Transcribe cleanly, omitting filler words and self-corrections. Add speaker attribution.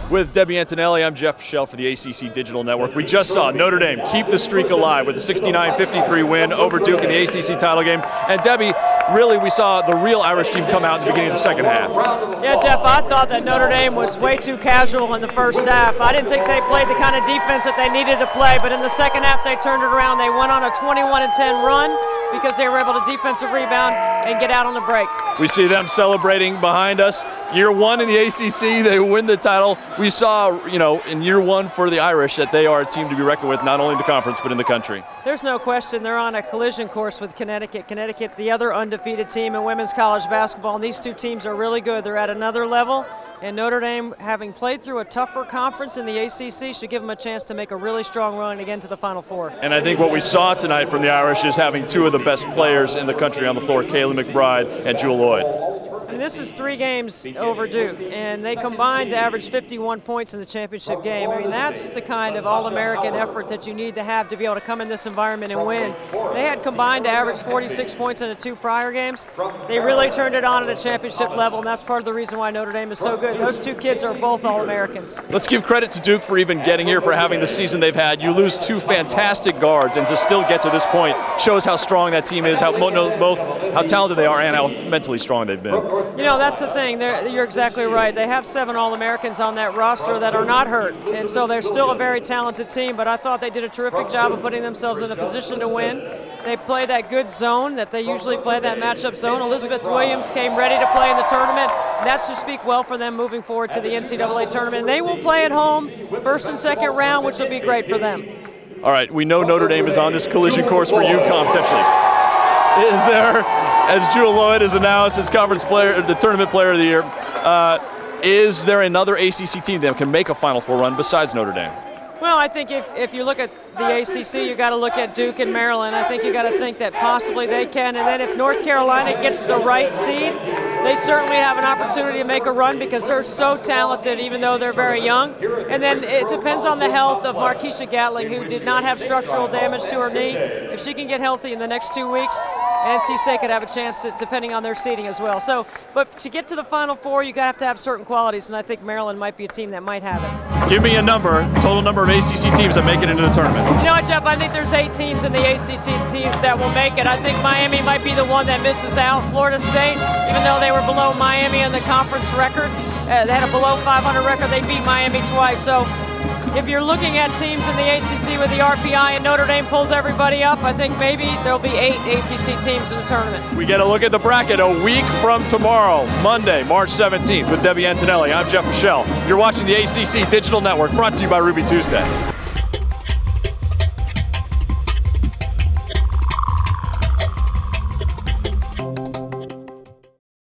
Speaker 1: With Debbie Antonelli, I'm Jeff Shell for the ACC Digital Network. We just saw Notre Dame keep the streak alive with a 69-53 win over Duke in the ACC title game. And Debbie, really we saw the real Irish team come out at the beginning of the second half.
Speaker 2: Yeah, Jeff, I thought that Notre Dame was way too casual in the first half. I didn't think they played the kind of defense that they needed to play, but in the second half they turned it around. They went on a 21-10 run because they were able to defensive rebound and get out on the break.
Speaker 1: We see them celebrating behind us. Year one in the ACC, they win the title. We saw, in year one for the Irish that they are a team to be reckoned with, not only in the conference, but in the country.
Speaker 2: There's no question they're on a collision course with Connecticut. Connecticut, the other undefeated team in women's college basketball, and these two teams are really good. They're at another level, and Notre Dame, having played through a tougher conference in the ACC, should give them a chance to make a really strong run again to the Final Four.
Speaker 1: And I think what we saw tonight from the Irish is having two of the best players in the country on the floor, Kaylee McBride and Jewel Lloyd.
Speaker 2: And this is 3 games over Duke, and they combined to average 51 points in the championship game. I mean, that's the kind of all-American effort that you need to have to be able to come in this environment and win. They had combined to average 46 points in the 2 prior games. They really turned it on at a championship level, and that's part of the reason why Notre Dame is so good. Those 2 kids are both All-Americans.
Speaker 1: Let's give credit to Duke for even getting here, for having the season they've had. You lose 2 fantastic guards, and to still get to this point shows how strong that team is, both how talented they are and how mentally strong they've been.
Speaker 2: That's the thing. You're exactly right. They have 7 All-Americans on that roster that are not hurt, and so they're still a very talented team, but I thought they did a terrific job of putting themselves in a position to win. They played that good zone that they usually play, that matchup zone. Elizabeth Williams came ready to play in the tournament. That should speak well for them moving forward to the NCAA tournament. And they will play at home, first and second round, which will be great for them.
Speaker 1: All right, we know Notre Dame is on this collision course for UConn potentially. Is there, as Jewel Lloyd is announced as conference player, the tournament player of the year, is there another ACC team that can make a Final Four run besides Notre Dame?
Speaker 2: Well, I think if you look at the ACC, you got to look at Duke and Maryland. I think you got to think that possibly they can. And then if North Carolina gets the right seed, they certainly have an opportunity to make a run because they're so talented, even though they're very young. And then it depends on the health of Markeisha Gatling, who did not have structural damage to her knee. If she can get healthy in the next 2 weeks, NC State could have a chance, depending on their seeding as well. So, but to get to the Final Four, you have to have certain qualities, and I think Maryland might be a team that might have it.
Speaker 1: Give me a number, total number of ACC teams that make it into the tournament.
Speaker 2: You know what, Jeff? I think there's 8 teams in the ACC team that will make it. I think Miami might be the one that misses out. Florida State, even though they were below Miami in the conference record, they had a below 500 record. They beat Miami twice. So if you're looking at teams in the ACC with the RPI and Notre Dame pulls everybody up, I think maybe there'll be 8 ACC teams in the tournament.
Speaker 1: We get a look at the bracket a week from tomorrow, Monday, March 17th, with Debbie Antonelli. I'm Jeff Michelle. You're watching the ACC Digital Network, brought to you by Ruby Tuesday.